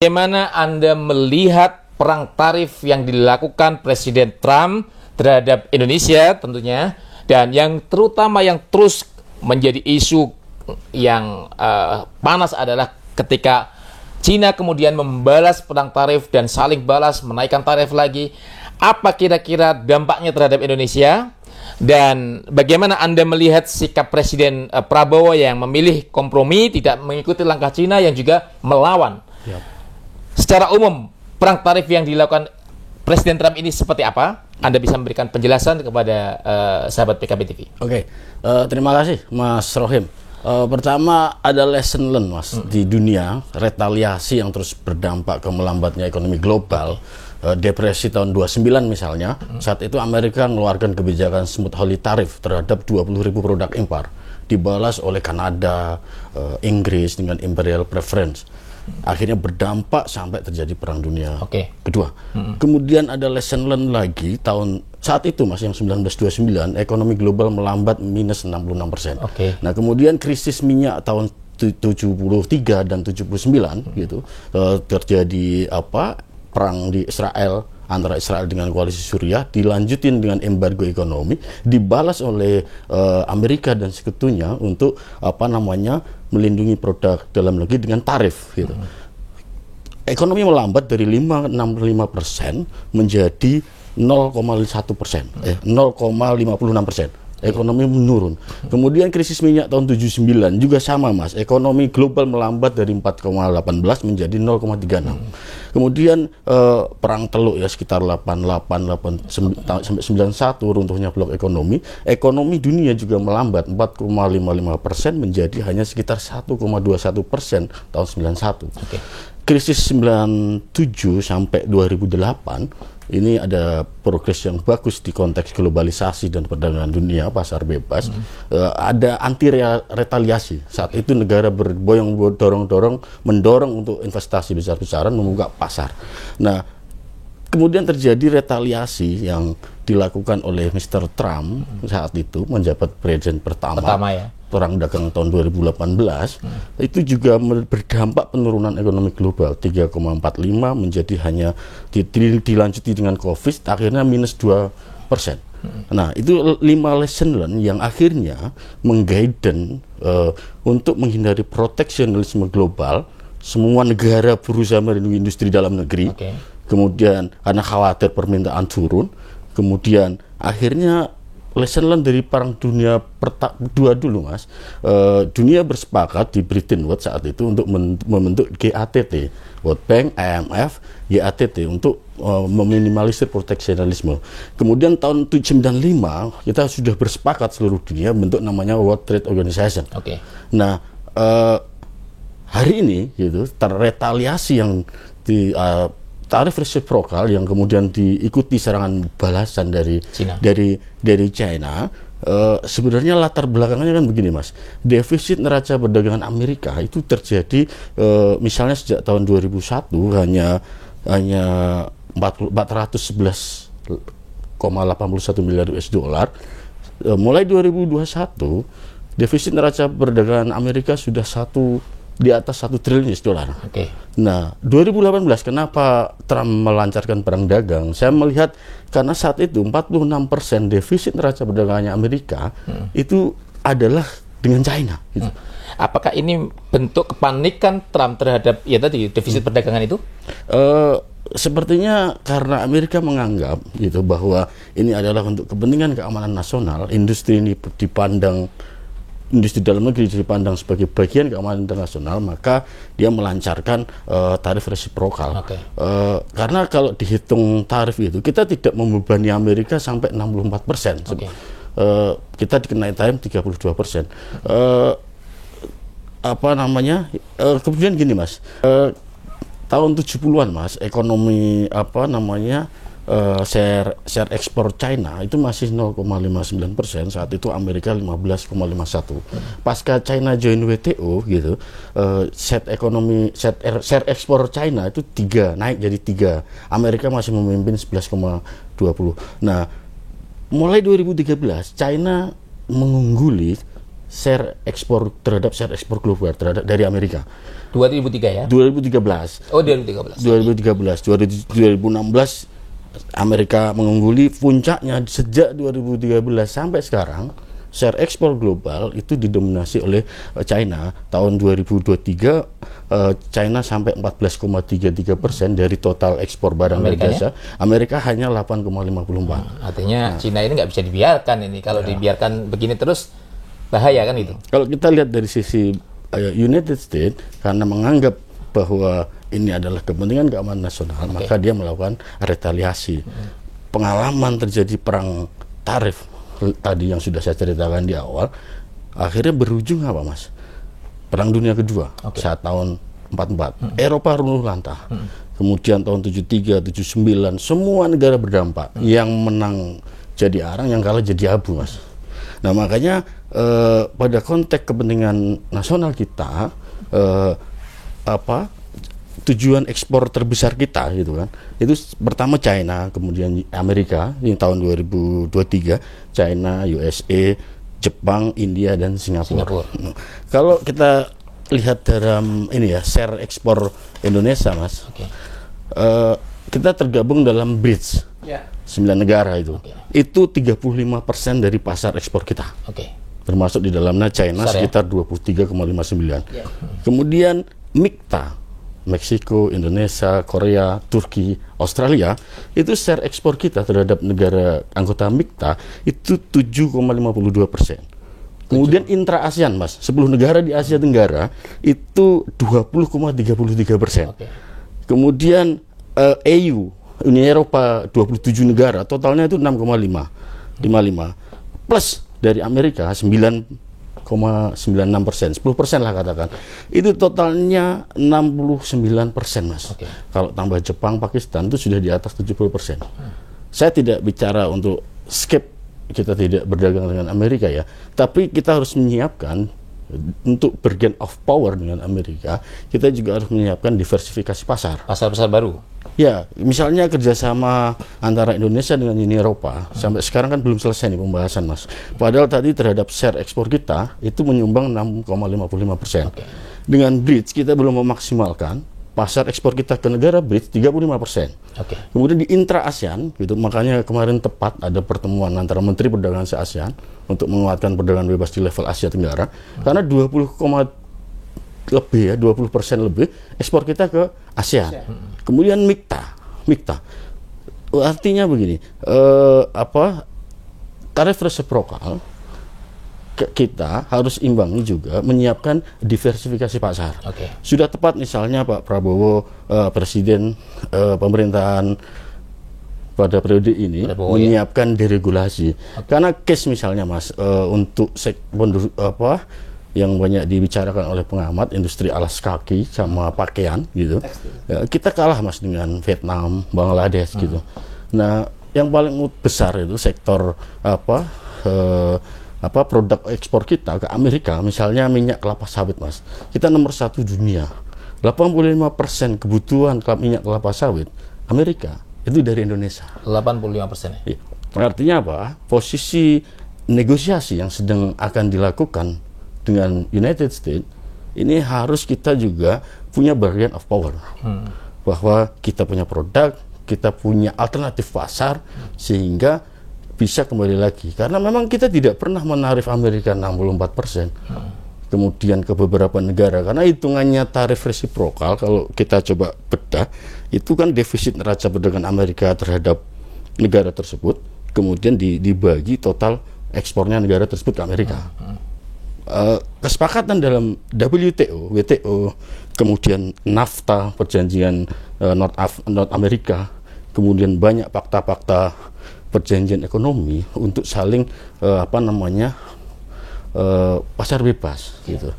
Bagaimana Anda melihat perang tarif yang dilakukan Presiden Trump terhadap Indonesia tentunya, dan yang terutama yang terus menjadi isu yang panas adalah ketika Cina kemudian membalas perang tarif dan saling balas menaikkan tarif lagi. Apa kira-kira dampaknya terhadap Indonesia? Dan bagaimana Anda melihat sikap Presiden Prabowo yang memilih kompromi, tidak mengikuti langkah Cina yang juga melawan? Secara umum, perang tarif yang dilakukan Presiden Trump ini seperti apa? Anda bisa memberikan penjelasan kepada sahabat PKB TV. Oke, terima kasih Mas Rohim. Pertama, ada lesson learned Mas di dunia, retaliasi yang terus berdampak ke melambatnya ekonomi global. Depresi tahun 29 misalnya, saat itu Amerika mengeluarkan kebijakan smooth holiday tarif terhadap 20.000 produk impor, dibalas oleh Kanada, Inggris dengan imperial preference. Akhirnya berdampak sampai terjadi perang dunia kedua. Kemudian ada lesson learned lagi tahun saat itu Mas, yang 1929 ekonomi global melambat minus 66%. Nah, kemudian krisis minyak tahun 73 dan 79 gitu, terjadi perang di Israel, antara Israel dengan koalisi Suriah, dilanjutin dengan embargo ekonomi, dibalas oleh Amerika dan sekutunya untuk melindungi produk dalam negeri dengan tarif gitu. Ekonomi melambat dari 5,65% menjadi 0,1%, 0,56%. Ekonomi menurun. Kemudian krisis minyak tahun 79 juga sama Mas. Ekonomi global melambat dari 4,18 menjadi 0,36. Kemudian perang Teluk ya sekitar 88 sampai 91, runtuhnya blok ekonomi. Ekonomi dunia juga melambat 4,55% menjadi hanya sekitar 1,21% tahun 91. Krisis 97 sampai 2008 ini ada progres yang bagus di konteks globalisasi dan perdagangan dunia, pasar bebas. Ada anti retaliasi. Saat itu negara mendorong untuk investasi besar-besaran, membuka pasar. Nah, kemudian terjadi retaliasi yang dilakukan oleh Mr. Trump saat itu menjabat presiden pertama ya. Perang dagang tahun 2018 itu juga berdampak penurunan ekonomi global 3,45 menjadi hanya dilanjuti dengan COVID, akhirnya minus 2%. Nah, itu 5 lesson learned yang akhirnya mengguiden untuk menghindari proteksionisme global. Semua negara berusaha melindungi industri dalam negeri. Kemudian karena khawatir permintaan turun, kemudian akhirnya lesson learned dari perang dunia kedua dulu Mas, dunia bersepakat di Bretton Woods saat itu untuk membentuk GATT, World Bank, IMF, GATT untuk meminimalisir proteksionisme. Kemudian tahun 1995 kita sudah bersepakat seluruh dunia bentuk namanya World Trade Organization. Nah, hari ini gitu terretaliasi yang di tarif resiprokal yang kemudian diikuti serangan balasan dari China. Sebenarnya latar belakangnya kan begini Mas, defisit neraca perdagangan Amerika itu terjadi misalnya sejak tahun 2001 hanya 411,81 miliar US dollar. Mulai 2021 defisit neraca perdagangan Amerika sudah di atas 1 triliun US dollar. Nah, 2018 kenapa Trump melancarkan perang dagang? Saya melihat karena saat itu 46% defisit neraca perdagangannya Amerika itu adalah dengan China. Gitu. Apakah ini bentuk kepanikan Trump terhadap defisit perdagangan itu? Sepertinya karena Amerika menganggap gitu bahwa ini adalah untuk kepentingan keamanan nasional, industri dalam negeri dipandang sebagai bagian keamanan internasional, maka dia melancarkan tarif resiprokal. Karena kalau dihitung tarif itu, kita tidak membebani Amerika sampai 64%. Kita dikenai tarif 32%. Kemudian gini Mas, tahun 70-an Mas, ekonomi share ekspor China itu masih 0,59%, saat itu Amerika 15,51%. Pasca China join WTO gitu, share ekspor China itu naik jadi 3. Amerika masih memimpin 11,20. Nah, mulai 2013 China mengungguli share ekspor global terhadap dari Amerika. 2003 ya? 2013. Oh, 2013. 2016 Amerika mengungguli, puncaknya sejak 2013 sampai sekarang share ekspor global itu didominasi oleh China. Tahun 2023 China sampai 14,33% dari total ekspor barang dan jasa. Amerika hanya 8,54. Artinya China ini nggak bisa dibiarkan ini. Kalau dibiarkan begini terus bahaya kan itu. Kalau kita lihat dari sisi United States, karena menganggap bahwa ini adalah kepentingan keamanan nasional, maka dia melakukan retaliasi. Pengalaman terjadi perang tarif tadi yang sudah saya ceritakan di awal, akhirnya berujung apa, Mas? Perang Dunia Kedua saat tahun 44. Eropa runtuh lantah. Kemudian tahun 73, 79, semua negara berdampak. Yang menang jadi arang, yang kalah jadi abu, Mas. Nah, makanya pada konteks kepentingan nasional kita, tujuan ekspor terbesar kita gitu kan, itu pertama China, kemudian Amerika di tahun 2023, China, USA, Jepang, India, dan Singapura. Nah, kalau kita lihat dalam ini ya, share ekspor Indonesia, Mas, kita tergabung dalam BRICS, 9 negara itu. Itu 35% dari pasar ekspor kita. Termasuk di dalamnya China sekitar 23,59. Kemudian MIKTA, Meksiko, Indonesia, Korea, Turki, Australia, itu share ekspor kita terhadap negara anggota MIKTA itu 7,52%. Kemudian intra-ASEAN, Mas, 10 negara di Asia Tenggara itu 20,33%. Kemudian EU, Uni Eropa, 27 negara, totalnya itu 6,55. Plus dari Amerika 9,96%, 10% lah katakan. Itu totalnya 69%, Mas. Kalau tambah Jepang, Pakistan itu sudah di atas 70%. Saya tidak bicara untuk skip, kita tidak berdagang dengan Amerika ya, tapi kita harus menyiapkan untuk bergain of power dengan Amerika. Kita juga harus menyiapkan diversifikasi pasar. Pasar-pasar baru. Ya, misalnya kerjasama antara Indonesia dengan Uni Eropa sampai sekarang kan belum selesai nih pembahasan, Mas. Padahal tadi terhadap share ekspor kita itu menyumbang 6,55%. Dengan BRICS kita belum memaksimalkan pasar ekspor kita ke negara BRICS 35%. Kemudian di intra ASEAN, gitu, makanya kemarin tepat ada pertemuan antara Menteri Perdagangan se-ASEAN untuk menguatkan perdagangan bebas di level Asia Tenggara, karena 20% lebih ekspor kita ke ASEAN. Kemudian MIKTA, artinya begini, tarif resiprokal kita harus imbangi juga menyiapkan diversifikasi pasar. Sudah tepat misalnya Pak Prabowo, Presiden pemerintahan pada periode ini menyiapkan deregulasi. Karena case misalnya, Mas, untuk yang banyak dibicarakan oleh pengamat, industri alas kaki sama pakaian gitu, ya, kita kalah, Mas, dengan Vietnam, Bangladesh gitu. Nah, yang paling besar itu sektor produk ekspor kita ke Amerika, misalnya minyak kelapa sawit, Mas. Kita nomor 1 dunia. 85% kebutuhan minyak kelapa sawit Amerika itu dari Indonesia. 85%. Ya. Artinya apa? Posisi negosiasi yang sedang akan dilakukan dengan United States ini harus kita juga punya bargain of power. Bahwa kita punya produk, kita punya alternatif pasar sehingga bisa kembali lagi, karena memang kita tidak pernah menarif Amerika 64%. Kemudian ke beberapa negara, karena hitungannya tarif resiprokal kalau kita coba bedah, itu kan defisit neraca perdagangan Amerika terhadap negara tersebut, kemudian dibagi total ekspornya negara tersebut ke Amerika. Kesepakatan dalam WTO, kemudian NAFTA, perjanjian North Amerika, kemudian banyak fakta-fakta perjanjian ekonomi untuk saling pasar bebas gitu.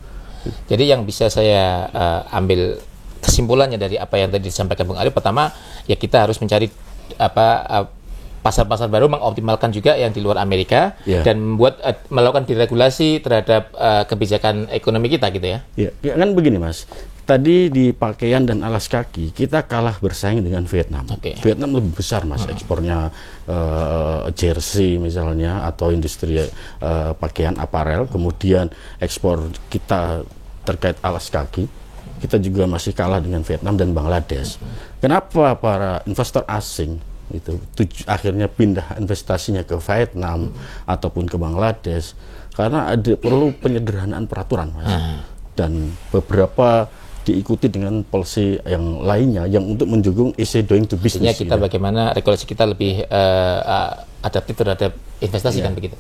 Jadi yang bisa saya ambil kesimpulannya dari apa yang tadi disampaikan Bung Arif, pertama ya kita harus mencari pasar-pasar baru, mengoptimalkan juga yang di luar Amerika, dan melakukan diregulasi terhadap kebijakan ekonomi kita gitu ya. Ya kan begini, Mas. Tadi di pakaian dan alas kaki kita kalah bersaing dengan Vietnam. Vietnam lebih besar mas ekspornya jersey misalnya atau industri pakaian aparel. Kemudian ekspor kita terkait alas kaki kita juga masih kalah dengan Vietnam dan Bangladesh. Kenapa para investor asing itu akhirnya pindah investasinya ke Vietnam ataupun ke Bangladesh? Karena perlu penyederhanaan peraturan mas. Dan beberapa diikuti dengan policy yang lainnya yang untuk mendukung easy doing to business. Kita bagaimana regulasi kita lebih adaptif terhadap investasi kan begitu.